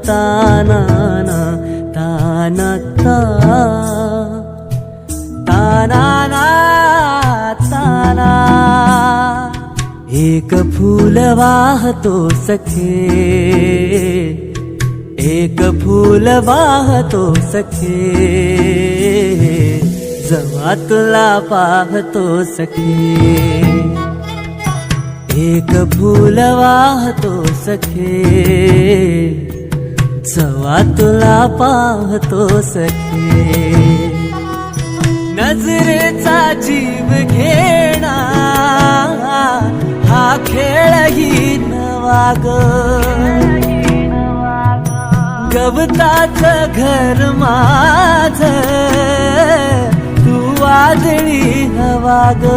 ताना ना ताना ता ताना ना ताना एक फूल वाहतो सखे एक फूल वाहतो सखे जेव्हा तुला पाहतो सखे एक फूल वाहतो सखे जेव्हा तुला पाहतो सखे नजरेचा जीव घेणा हा खेळही नवा ग गवताचं घर माझं तू वादळी हवा ग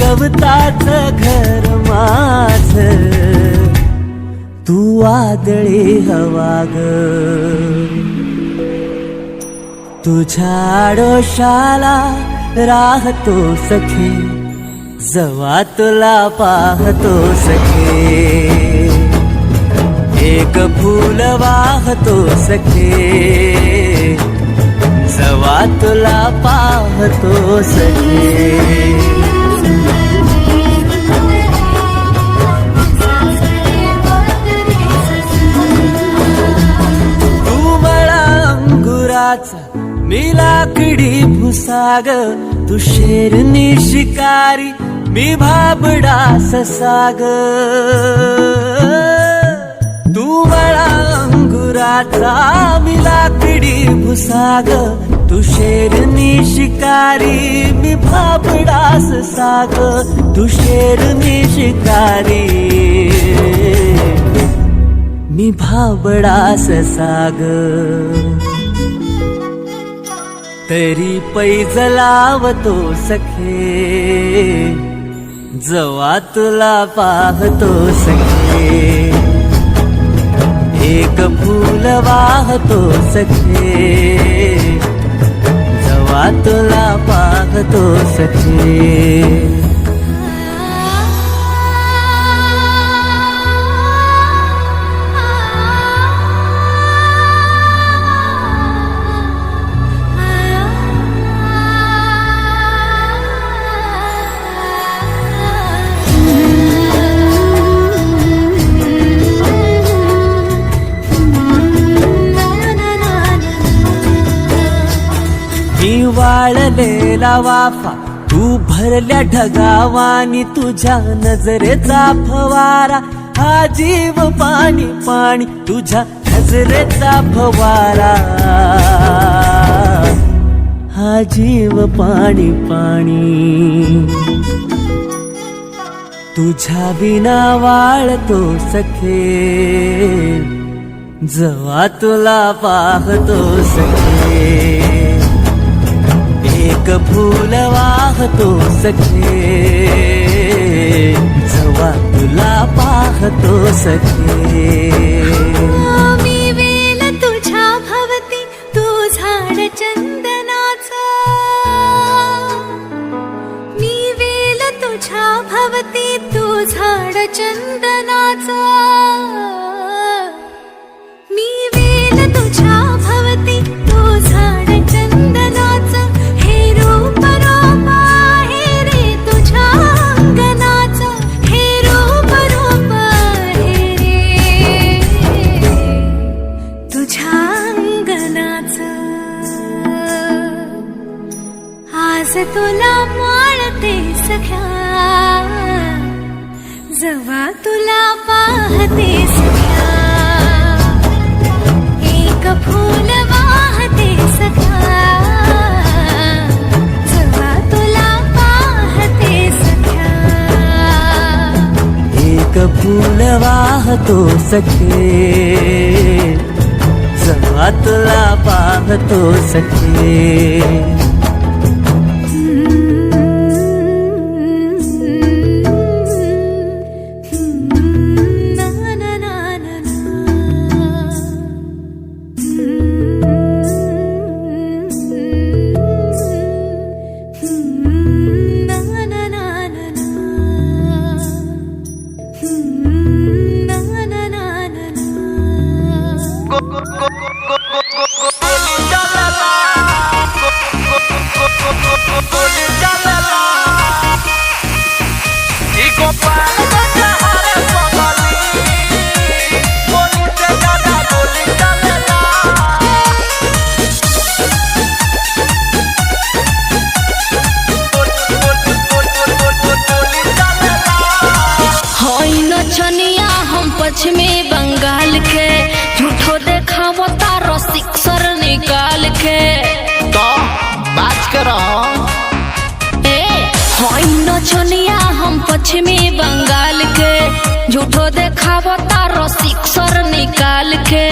गवताचं घर माझं तू वादळी हवा ग तुझ्या आडोशाला राहतो सखे जेव्हा तुला पाहतो सखे एक फूल वाहतो सखे जेव्हा तुला पाहतो सखे तू मला अंगुराचा मी लाकडी भुसाग तू शेरनी शिकारी मी भाबडा ससाग तू मला अंगुराचा मी लाकडी भुसाग तू शेरनी शिकारी मी भाबडा ससाग तू शेरनी शिकारी मी भाबडा ससाग तरी पैज लावतो सखे जेव्हा तुला पाहतो सखे एक फूल वाहतो सखे जेव्हा तुला पाहतो सखे मी वाळलेला वाफा तू भरल्या ढगावानी तुझ्या नजरेचा फवारा हा जीव पाणी पाणी तुझ्या नजरेचा फवारा हा जीव पाणी पाणी तुझ्या बिना वाळतो सखे जेव्हा तुला पाहतो सखे एक फूल वाहतो सखे जेव्हा तुला पाहतो सखे मी वेल तुझ्या भवती तू झाड चंदनाचा मी वेल तुझ्या भवती तू झाड चंदनाचा मी वेल तुझ्या भवती तू झाड चंदनाचा आज तुला माळते सख्या जेव्हा तुला पाहते सख्या एक फूल वाहते सख्या जेव्हा तुला पाहते सख्या एक फूल वाहतो सखे जेव्हा तुला पाहतो सखे na na na na na पश्चिमी बंगाल के झूठो देखावो तारो सिक्सर निकाल के तो बात करो नचनिया हम पश्चिमी बंगाल के झूठो देखावो तारो सिक्सर निकाल के